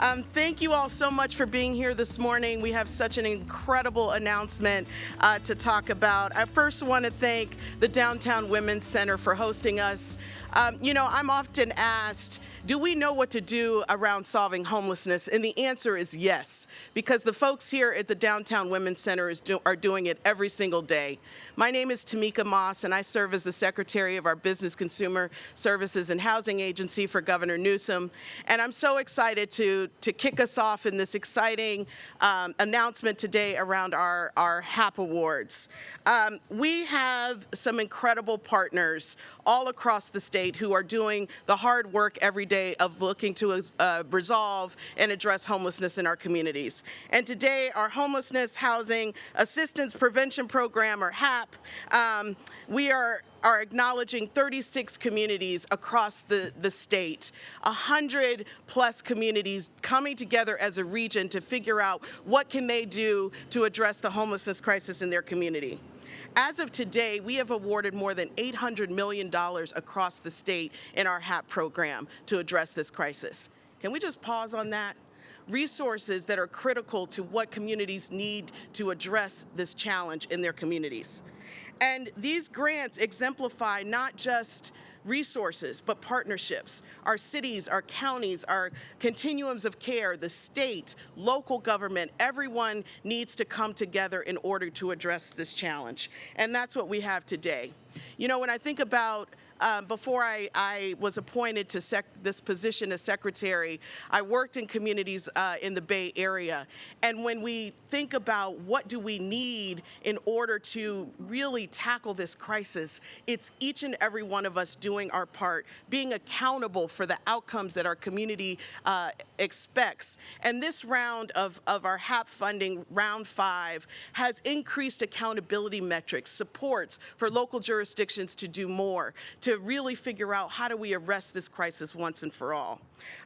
Thank you all so much for being here this morning. We have such an incredible announcement to talk about. I first want to thank the Downtown Women's Center for hosting us. I'm often asked, do we know what to do around solving homelessness? And the answer is yes, because the folks here at the Downtown Women's Center are doing it every single day. My name is Tamika Moss, and I serve as the Secretary of our Business Consumer Services and Housing Agency for Governor Newsom. And I'm so excited to kick us off in this exciting announcement today around our HAP Awards. We have some incredible partners all across the state who are doing the hard work every day of looking to resolve and address homelessness in our communities. And today, our Homelessness Housing Assistance Prevention Program, or HAP, we are acknowledging 36 communities across the state, 100 plus communities coming together as a region to figure out what can they do to address the homelessness crisis in their community. As of today, we have awarded more than $800 million across the state in our HAP program to address this crisis. Can we just pause on that? Resources that are critical to what communities need to address this challenge in their communities. And these grants exemplify not just resources, but partnerships. Our cities, our counties, our continuums of care, the state, local government, everyone needs to come together in order to address this challenge. And that's what we have today. You know, when I think about before I was appointed to this position as secretary, I worked in communities in the Bay Area. And when we think about what do we need in order to really tackle this crisis, it's each and every one of us doing our part, being accountable for the outcomes that our community expects. And this round of our HAP funding, round 5, has increased accountability metrics, supports for local jurisdictions to do more, to really figure out how do we arrest this crisis once and for all.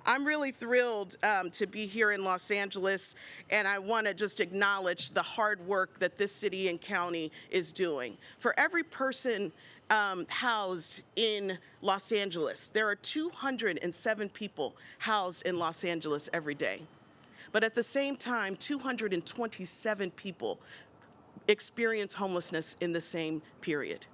I'm really thrilled to be here in Los Angeles, and I want to just acknowledge the hard work that this city and county is doing. For every person housed in Los Angeles, there are 207 people housed in Los Angeles every day. But at the same time, 227 people experience homelessness in the same period.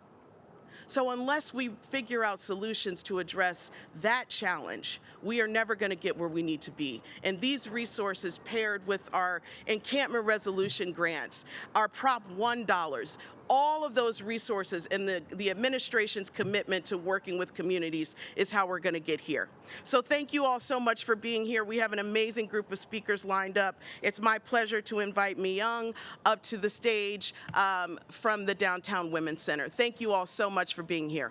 So unless we figure out solutions to address that challenge, we are never going to get where we need to be. And these resources, paired with our encampment resolution grants, our Prop 1 dollars, all of those resources and the administration's commitment to working with communities is how we're going to get here. So thank you all so much for being here. We have an amazing group of speakers lined up. It's my pleasure to invite Mi Young up to the stage from the Downtown Women's Center. Thank you all so much for being here.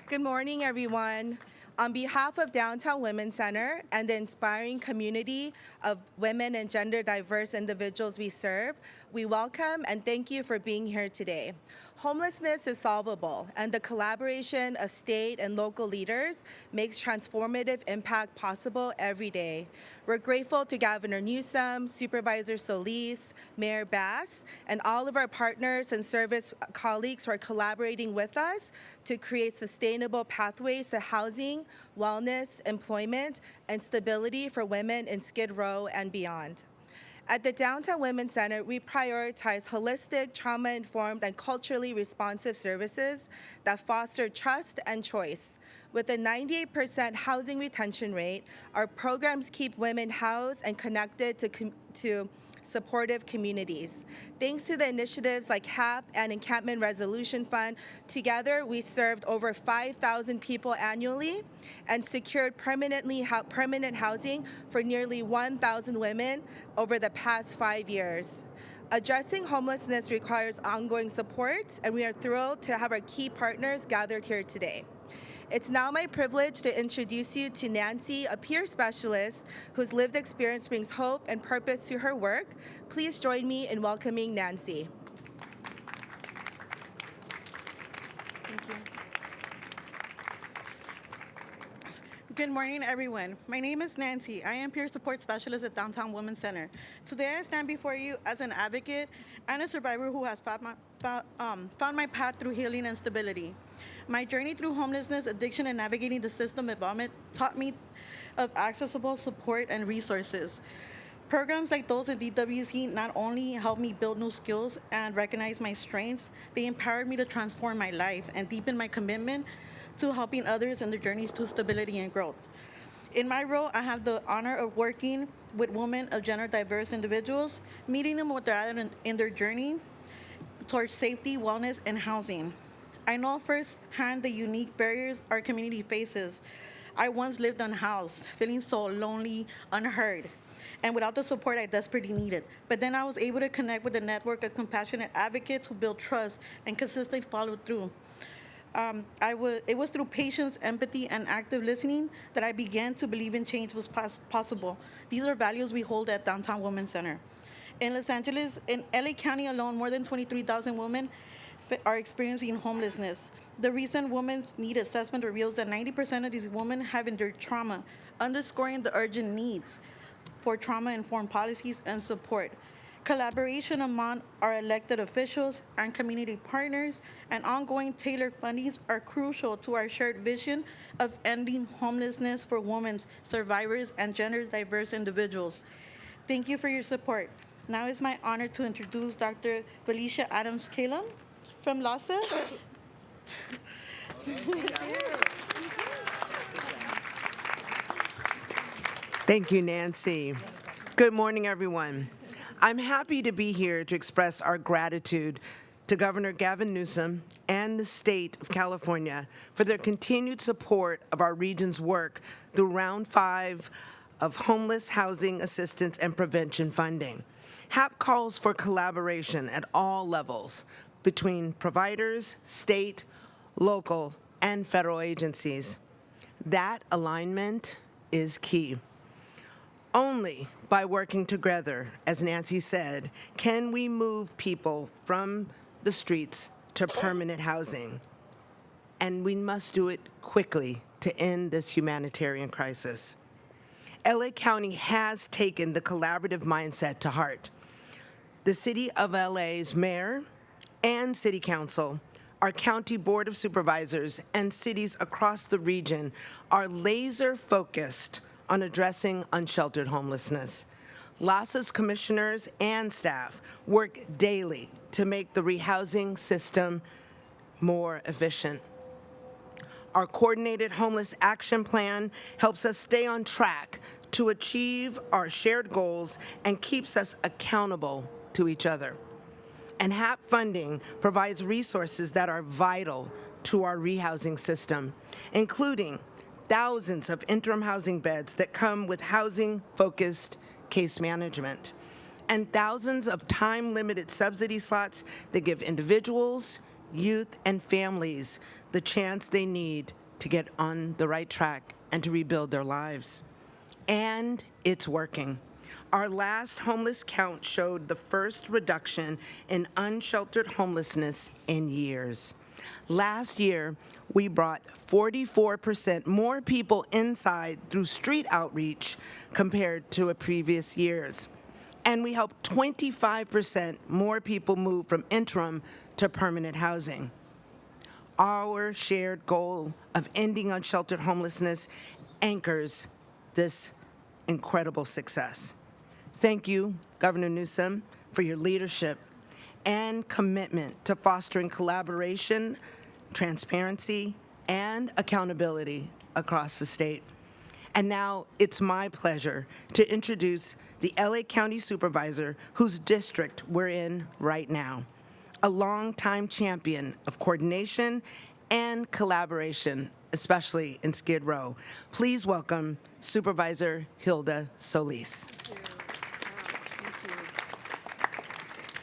Good morning, everyone. On behalf of Downtown Women's Center and the inspiring community of women and gender diverse individuals we serve, we welcome and thank you for being here today. Homelessness is solvable, and the collaboration of state and local leaders makes transformative impact possible every day. We're grateful to Governor Newsom, Supervisor Solis, Mayor Bass, and all of our partners and service colleagues who are collaborating with us to create sustainable pathways to housing, wellness, employment, and stability for women in Skid Row and beyond. At the Downtown Women's Center, we prioritize holistic, trauma-informed, and culturally responsive services that foster trust and choice. With a 98% housing retention rate, our programs keep women housed and connected to supportive communities. Thanks to the initiatives like HAP and Encampment Resolution Fund, together we served over 5,000 people annually and secured permanent housing for nearly 1,000 women over the past 5 years. Addressing homelessness requires ongoing support, and we are thrilled to have our key partners gathered here today. It's now my privilege to introduce you to Nancy, a peer specialist whose lived experience brings hope and purpose to her work. Please join me in welcoming Nancy. Thank you. Good morning, everyone. My name is Nancy. I am peer support specialist at Downtown Women's Center. Today, I stand before you as an advocate and a survivor who has found my path through healing and stability. My journey through homelessness, addiction, and navigating the system involvement taught me of accessible support and resources. Programs like those at DWC not only helped me build new skills and recognize my strengths, they empowered me to transform my life and deepen my commitment to helping others in their journeys to stability and growth. In my role, I have the honor of working with women of gender diverse individuals, meeting them where they're at in their journey towards safety, wellness, and housing. I know firsthand the unique barriers our community faces. I once lived unhoused, feeling so lonely, unheard, and without the support I desperately needed. But then I was able to connect with a network of compassionate advocates who build trust and consistently follow through. It was through patience, empathy, and active listening that I began to believe in change was possible. These are values we hold at Downtown Women's Center. In Los Angeles, in LA County alone, more than 23,000 women are experiencing homelessness. The recent Women's Need Assessment reveals that 90% of these women have endured trauma, underscoring the urgent needs for trauma-informed policies and support. Collaboration among our elected officials and community partners and ongoing tailored fundings are crucial to our shared vision of ending homelessness for women, survivors, and gender diverse individuals. Thank you for your support. Now it's my honor to introduce Dr. Felicia Adams-Kalem from LASA. Thank you, Nancy. Good morning, everyone. I'm happy to be here to express our gratitude to Governor Gavin Newsom and the state of California for their continued support of our region's work through Round 5 of homeless housing assistance and prevention funding. HAP calls for collaboration at all levels between providers, state, local, and federal agencies. That alignment is key. Only by working together, as Nancy said, can we move people from the streets to permanent housing. And we must do it quickly to end this humanitarian crisis. LA County has taken the collaborative mindset to heart. The City of LA's mayor and City Council, our County Board of Supervisors, and cities across the region are laser focused on addressing unsheltered homelessness. LASA's commissioners and staff work daily to make the rehousing system more efficient. Our coordinated homeless action plan helps us stay on track to achieve our shared goals and keeps us accountable to each other. And HAP funding provides resources that are vital to our rehousing system, including thousands of interim housing beds that come with housing-focused case management, and thousands of time-limited subsidy slots that give individuals, youth, and families the chance they need to get on the right track and to rebuild their lives. And it's working. Our last homeless count showed the first reduction in unsheltered homelessness in years. Last year, we brought 44% more people inside through street outreach compared to previous years. And we helped 25% more people move from interim to permanent housing. Our shared goal of ending unsheltered homelessness anchors this incredible success. Thank you, Governor Newsom, for your leadership and commitment to fostering collaboration, transparency, and accountability across the state. And now it's my pleasure to introduce the LA County Supervisor whose district we're in right now, a longtime champion of coordination and collaboration, especially in Skid Row. Please welcome Supervisor Hilda Solis.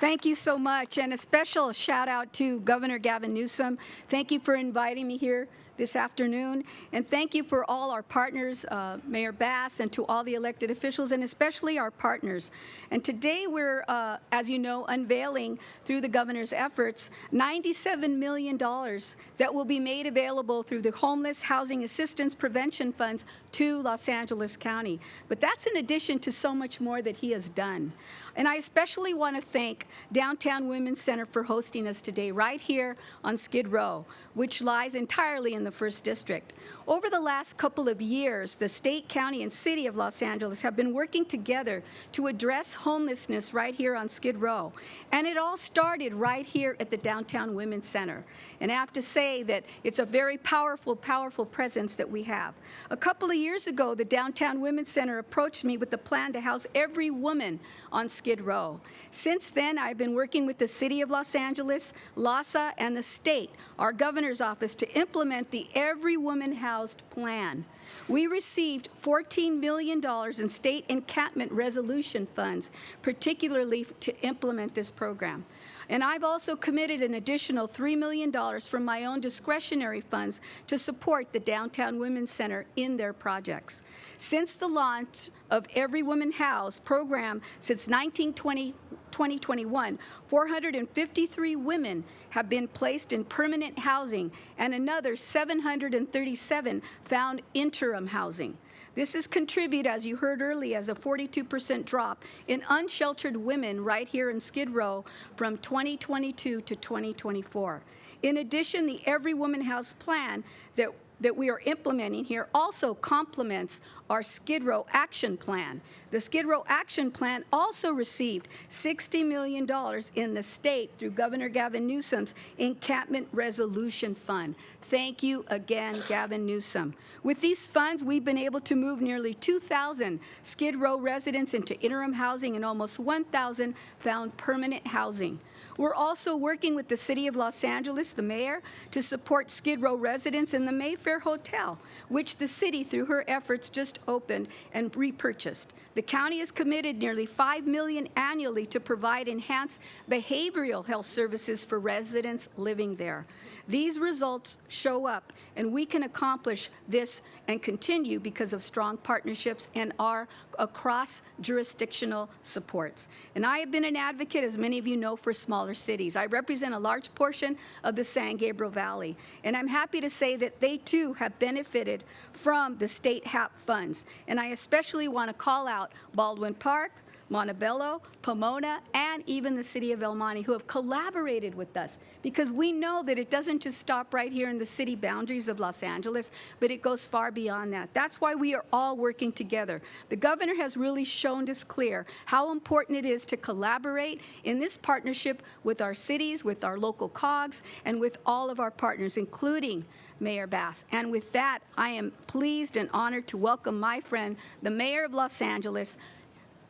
Thank you so much, and a special shout out to Governor Gavin Newsom. Thank you for inviting me here this afternoon. And thank you for all our partners, Mayor Bass, and to all the elected officials, and especially our partners. And today we're, as you know, unveiling through the governor's efforts, $97 million that will be made available through the Homeless Housing Assistance Prevention Funds to Los Angeles County. But that's in addition to so much more that he has done. And I especially want to thank Downtown Women's Center for hosting us today right here on Skid Row, which lies entirely in the 1st District. Over the last couple of years, the state, county, and city of Los Angeles have been working together to address homelessness right here on Skid Row. And it all started right here at the Downtown Women's Center. And I have to say that it's a very powerful, powerful presence that we have. A couple of years ago, the Downtown Women's Center approached me with the plan to house every woman on Skid Row. Since then, I've been working with the City of Los Angeles, LASA, and the state, our governor's office, to implement the Every Woman Housed plan. We received $14 million in state encampment resolution funds, particularly to implement this program. And I've also committed an additional $3 million from my own discretionary funds to support the Downtown Women's Center in their projects. Since the launch of Every Woman Housed program since 2021, 453 women have been placed in permanent housing, and another 737 found interim housing. This has contributed, as you heard earlier, as a 42% drop in unsheltered women right here in Skid Row from 2022 to 2024. In addition, the Every Woman Housed plan that we are implementing here also complements our Skid Row Action Plan. The Skid Row Action Plan also received $60 million in the state through Governor Gavin Newsom's Encampment Resolution Fund. Thank you again, Gavin Newsom. With these funds, we've been able to move nearly 2,000 Skid Row residents into interim housing and almost 1,000 found permanent housing. We're also working with the City of Los Angeles, the mayor, to support Skid Row residents in the Mayfair Hotel, which the city, through her efforts, just opened and repurchased. The county has committed nearly $5 million annually to provide enhanced behavioral health services for residents living there. These results show up, and we can accomplish this and continue because of strong partnerships and our cross-jurisdictional supports. And I have been an advocate, as many of you know, for smaller cities. I represent a large portion of the San Gabriel Valley, and I'm happy to say that they too have benefited from the state HAP funds. And I especially want to call out Baldwin Park, Montebello, Pomona, and even the city of El Monte, who have collaborated with us, because we know that it doesn't just stop right here in the city boundaries of Los Angeles, but it goes far beyond that. That's why we are all working together. The governor has really shown us clear how important it is to collaborate in this partnership with our cities, with our local COGs, and with all of our partners, including Mayor Bass. And with that, I am pleased and honored to welcome my friend, the mayor of Los Angeles,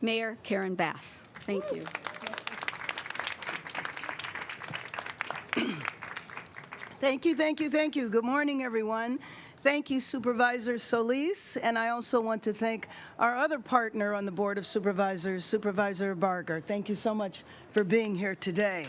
Mayor Karen Bass. Thank you. Thank you, thank you, thank you. Good morning, everyone. Thank you, Supervisor Solis, and I also want to thank our other partner on the Board of Supervisors, Supervisor Barger. Thank you so much for being here today.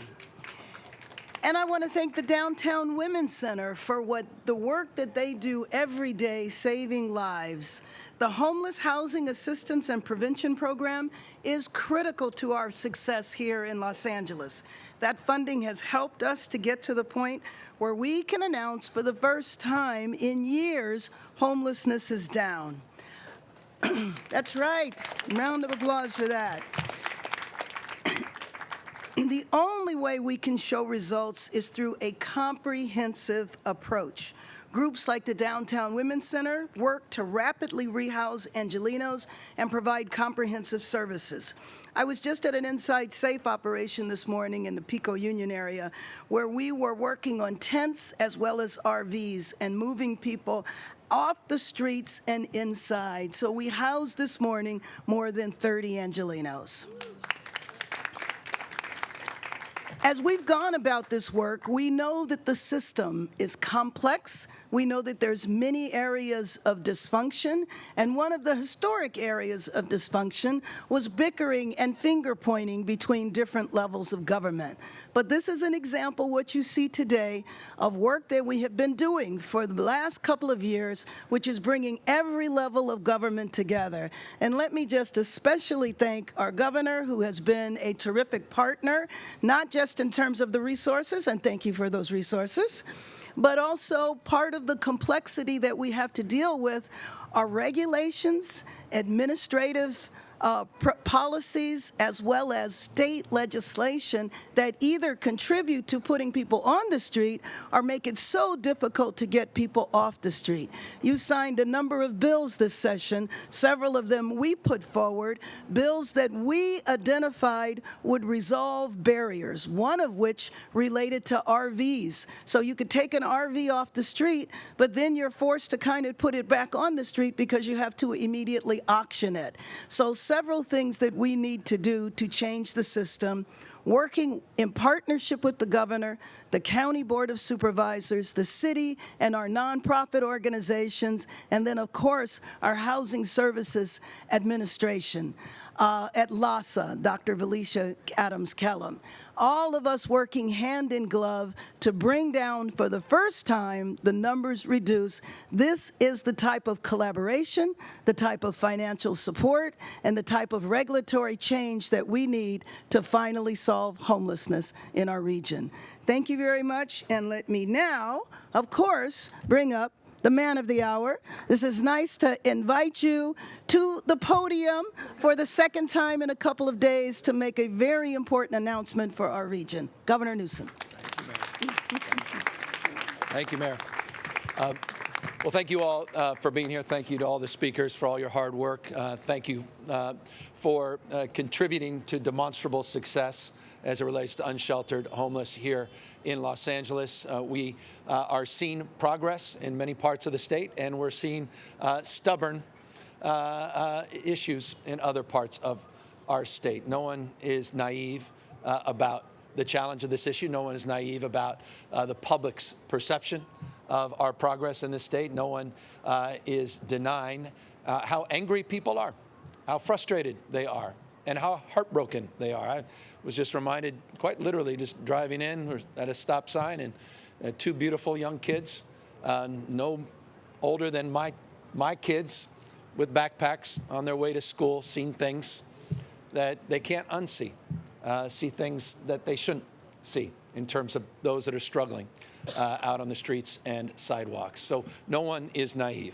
And I want to thank the Downtown Women's Center for the work that they do every day, saving lives. The Homeless Housing Assistance and Prevention Program is critical to our success here in Los Angeles. That funding has helped us to get to the point where we can announce for the first time in years, homelessness is down. That's right. Round of applause for that. The only way we can show results is through a comprehensive approach. Groups like the Downtown Women's Center work to rapidly rehouse Angelenos and provide comprehensive services. I was just at an Inside Safe operation this morning in the Pico Union area where we were working on tents as well as RVs and moving people off the streets and inside. So we housed this morning more than 30 Angelenos. As we've gone about this work, we know that the system is complex. We know that there's many areas of dysfunction, and one of the historic areas of dysfunction was bickering and finger-pointing between different levels of government. But this is an example, what you see today, of work that we have been doing for the last couple of years, which is bringing every level of government together. And let me just especially thank our governor, who has been a terrific partner, not just in terms of the resources, and thank you for those resources, but also part of the complexity that we have to deal with are regulations, administrative policies, as well as state legislation that either contribute to putting people on the street or make it so difficult to get people off the street. You signed a number of bills this session, several of them we put forward, bills that we identified would resolve barriers, one of which related to RVs. So you could take an RV off the street, but then you're forced to kind of put it back on the street because you have to immediately auction it. So several things that we need to do to change the system, working in partnership with the governor, the county board of supervisors, the city, and our nonprofit organizations, and then, of course, our housing services administration at LASA, Dr. Valicia Adams-Kellum. All of us working hand in glove to bring down, for the first time, the numbers reduced. This is the type of collaboration, the type of financial support, and the type of regulatory change that we need to finally solve homelessness in our region. Thank you very much, and let me now, of course, bring up the man of the hour. This is nice to invite you to the podium for the second time in a couple of days to make a very important announcement for our region. Governor Newsom. Thank you, Mayor. Well, thank you all for being here. Thank you to all the speakers for all your hard work. Thank you for contributing to demonstrable success as it relates to unsheltered homeless here in Los Angeles. We are seeing progress in many parts of the state, and we're seeing stubborn issues in other parts of our state. No one is naive about the challenge of this issue. No one is naive about the public's perception of our progress in this state. No one is denying how angry people are, how frustrated they are, and how heartbroken they are. I was just reminded, quite literally, just driving in, we're at a stop sign, and two beautiful young kids, no older than my kids, with backpacks on their way to school, seeing things that they can't unsee, see things that they shouldn't see in terms of those that are struggling out on the streets and sidewalks. So no one is naive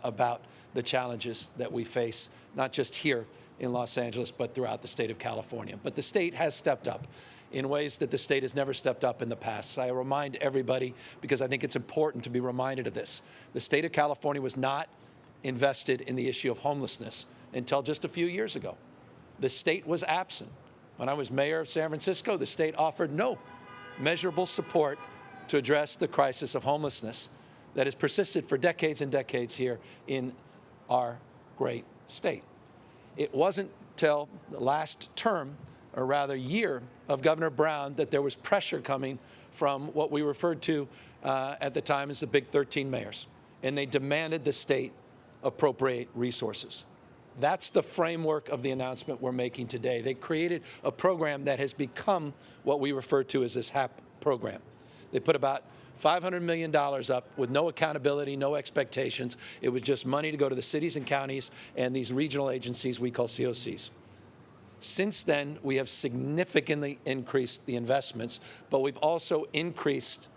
about the challenges that we face, not just here in Los Angeles, but throughout the state of California. But the state has stepped up in ways that the state has never stepped up in the past. So I remind everybody, because I think it's important to be reminded of this, the state of California was not invested in the issue of homelessness until just a few years ago. The state was absent. When I was mayor of San Francisco, the state offered no measurable support to address the crisis of homelessness that has persisted for decades and decades here in our great state. It wasn't till the last term, or rather year, of Governor Brown that there was pressure coming from what we referred to at the time as the Big 13 mayors. And they demanded the state appropriate resources. That's the framework of the announcement we're making today. They created a program that has become what we refer to as this HAP program. They put about $500 million up with no accountability, no expectations. It was just money to go to the cities and counties and these regional agencies we call COCs. Since then, we have significantly increased the investments, but we've also increased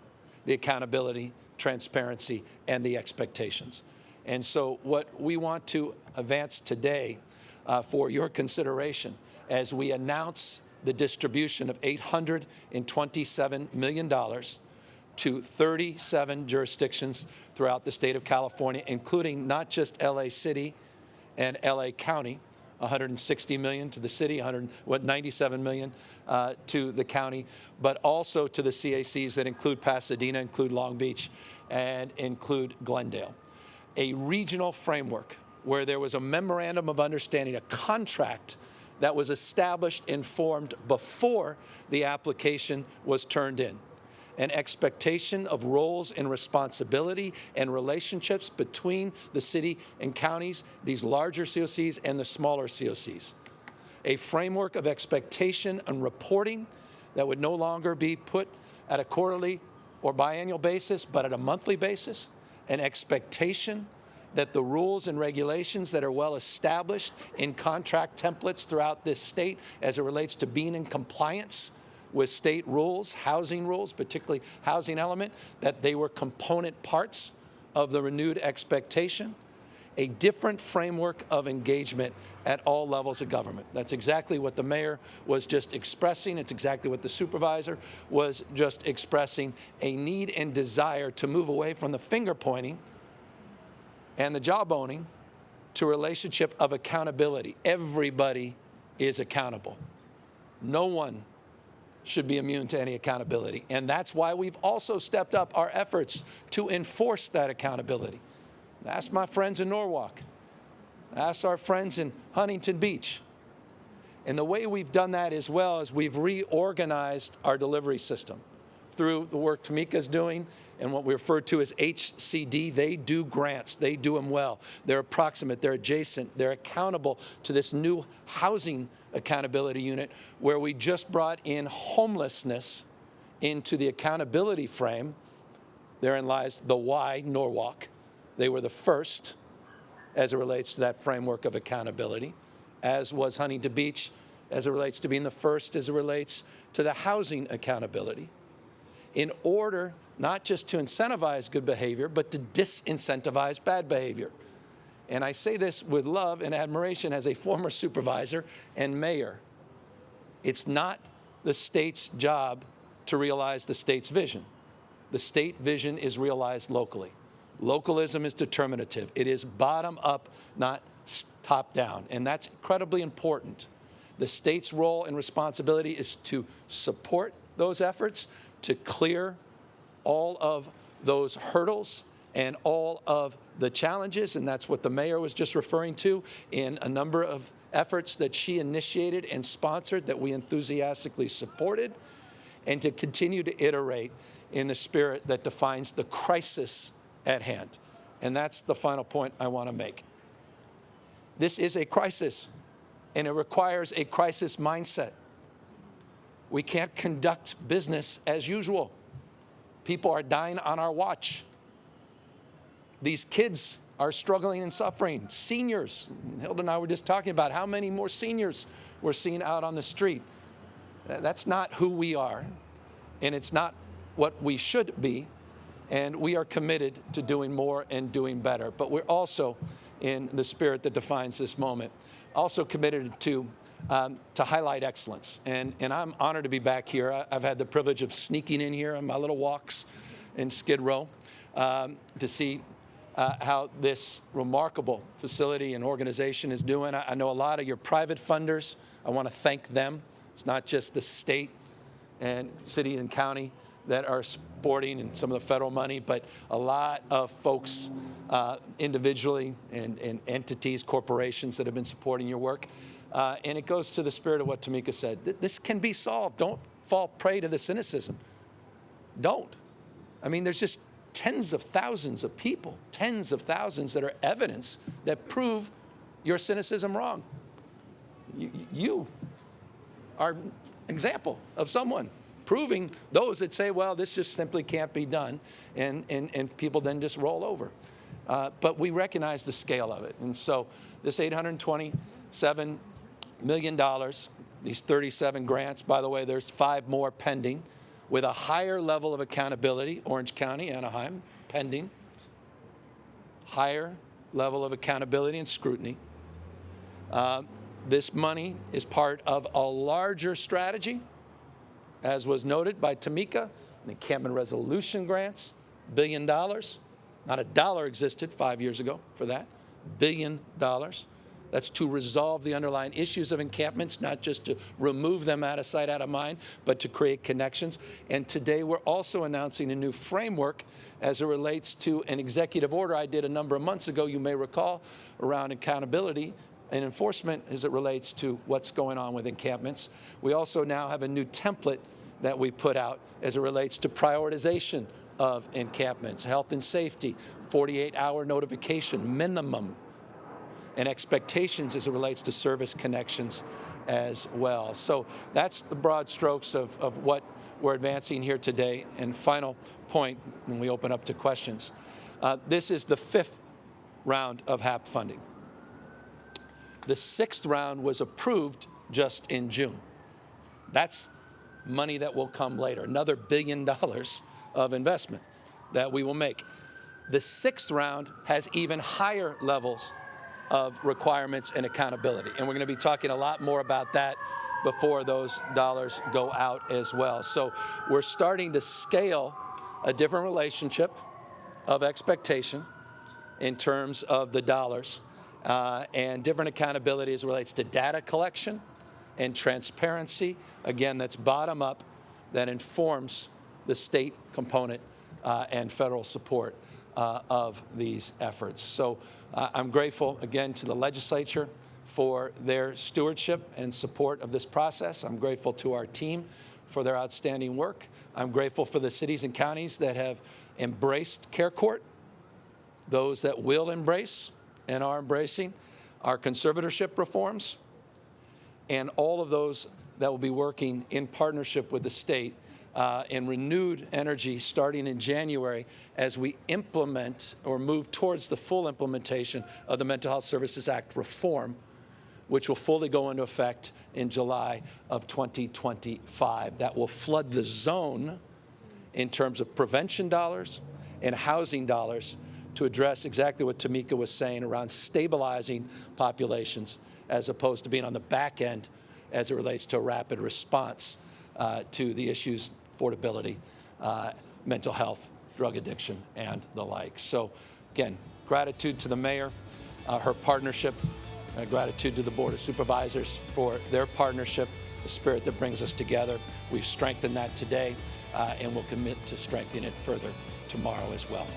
the accountability, transparency, and the expectations. And so what we want to advance today for your consideration as we announce the distribution of $827 million to 37 jurisdictions throughout the state of California, including not just LA City and LA County, $160 million to the city, $97 million to the county, but also to the CACs that include Pasadena, include Long Beach, and include Glendale. A regional framework where there was a memorandum of understanding, a contract that was established and formed before the application was turned in. An expectation of roles and responsibility and relationships between the city and counties, these larger COCs and the smaller COCs. A framework of expectation and reporting that would no longer be put at a quarterly or biannual basis, but at a monthly basis. An expectation that the rules and regulations that are well established in contract templates throughout this state as it relates to being in compliance with state rules, housing rules, particularly housing element, that they were component parts of the renewed expectation. A different framework of engagement at all levels of government. That's exactly what the mayor was just expressing. It's exactly what the supervisor was just expressing, a need and desire to move away from the finger pointing and the jawboning to a relationship of accountability. Everybody is accountable. No one should be immune to any accountability. And that's why we've also stepped up our efforts to enforce that accountability. Ask my friends in Norwalk. Ask our friends in Huntington Beach. And the way we've done that as well is we've reorganized our delivery system through the work Tamika's doing and what we refer to as HCD. They do grants. They do them well. They're approximate. They're adjacent. They're accountable to this new housing accountability unit where we just brought in homelessness into the accountability frame. Therein lies the why Norwalk. They were the first as it relates to that framework of accountability, as was Huntington Beach as it relates to being the first as it relates to the housing accountability, in order not just to incentivize good behavior, but to disincentivize bad behavior. And I say this with love and admiration as a former supervisor and mayor. It's not the state's job to realize the state's vision. The state vision is realized locally. Localism is determinative. It is bottom up, not top down. And that's incredibly important. The state's role and responsibility is to support those efforts, to clear all of those hurdles and all of the challenges, and that's what the mayor was just referring to in a number of efforts that she initiated and sponsored that we enthusiastically supported, and to continue to iterate in the spirit that defines the crisis at hand. And that's the final point I want to make. This is a crisis, and it requires a crisis mindset. We can't conduct business as usual. People are dying on our watch. These kids are struggling and suffering. Seniors, Hilda and I were just talking about how many more seniors we're seeing out on the street. That's not who we are, and it's not what we should be. And we are committed to doing more and doing better. But we're also, in the spirit that defines this moment, also committed to highlight excellence. And I'm honored to be back here. I've had the privilege of sneaking in here on my little walks in Skid Row to see how this remarkable facility and organization is doing. I know a lot of your private funders. I want to thank them. It's not just the state and city and county that are supporting and some of the federal money, but a lot of folks individually and entities, corporations that have been supporting your work. And it goes to the spirit of what Tamika said. This can be solved. Don't fall prey to the cynicism. Don't. I mean, there's just tens of thousands of people, tens of thousands that are evidence that prove your cynicism wrong. You are an example of someone proving those that say, well, this just simply can't be done, and people then just roll over. But we recognize the scale of it. And so this $827 million, these 37 grants, by the way, there's 5 more pending, with a higher level of accountability, Orange County, Anaheim, pending, higher level of accountability and scrutiny. This money is part of a larger strategy, as was noted by Tamika, the encampment resolution grants, $1 billion. Not a dollar existed 5 years ago for that, $1 billion. That's to resolve the underlying issues of encampments, not just to remove them out of sight, out of mind, but to create connections. And today we're also announcing a new framework as it relates to an executive order I did a number of months ago, you may recall, around accountability and enforcement as it relates to what's going on with encampments. We also now have a new template that we put out as it relates to prioritization of encampments, health and safety, 48-hour notification minimum, and expectations as it relates to service connections as well. So that's the broad strokes of what we're advancing here today. And final point, when we open up to questions, this is the 5th round of HAP funding. The 6th round was approved just in June. That's money that will come later, another $1 billion of investment that we will make. The 6th round has even higher levels of requirements and accountability. And we're going to be talking a lot more about that before those dollars go out as well. So we're starting to scale a different relationship of expectation in terms of the dollars and different accountability as it relates to data collection and transparency. Again, that's bottom up, that informs the state component and federal support of these efforts. So I'm grateful again to the legislature for their stewardship and support of this process. I'm grateful to our team for their outstanding work. I'm grateful for the cities and counties that have embraced Care Court, those that will embrace and are embracing our conservatorship reforms, and all of those that will be working in partnership with the state in renewed energy starting in January as we implement or move towards the full implementation of the Mental Health Services Act reform, which will fully go into effect in July of 2025. That will flood the zone in terms of prevention dollars and housing dollars to address exactly what Tamika was saying around stabilizing populations as opposed to being on the back end as it relates to a rapid response to the issues, affordability, mental health, drug addiction, and the like. So again, gratitude to the mayor, her partnership, gratitude to the Board of Supervisors for their partnership, the spirit that brings us together. We've strengthened that today, and we'll commit to strengthening it further tomorrow as well.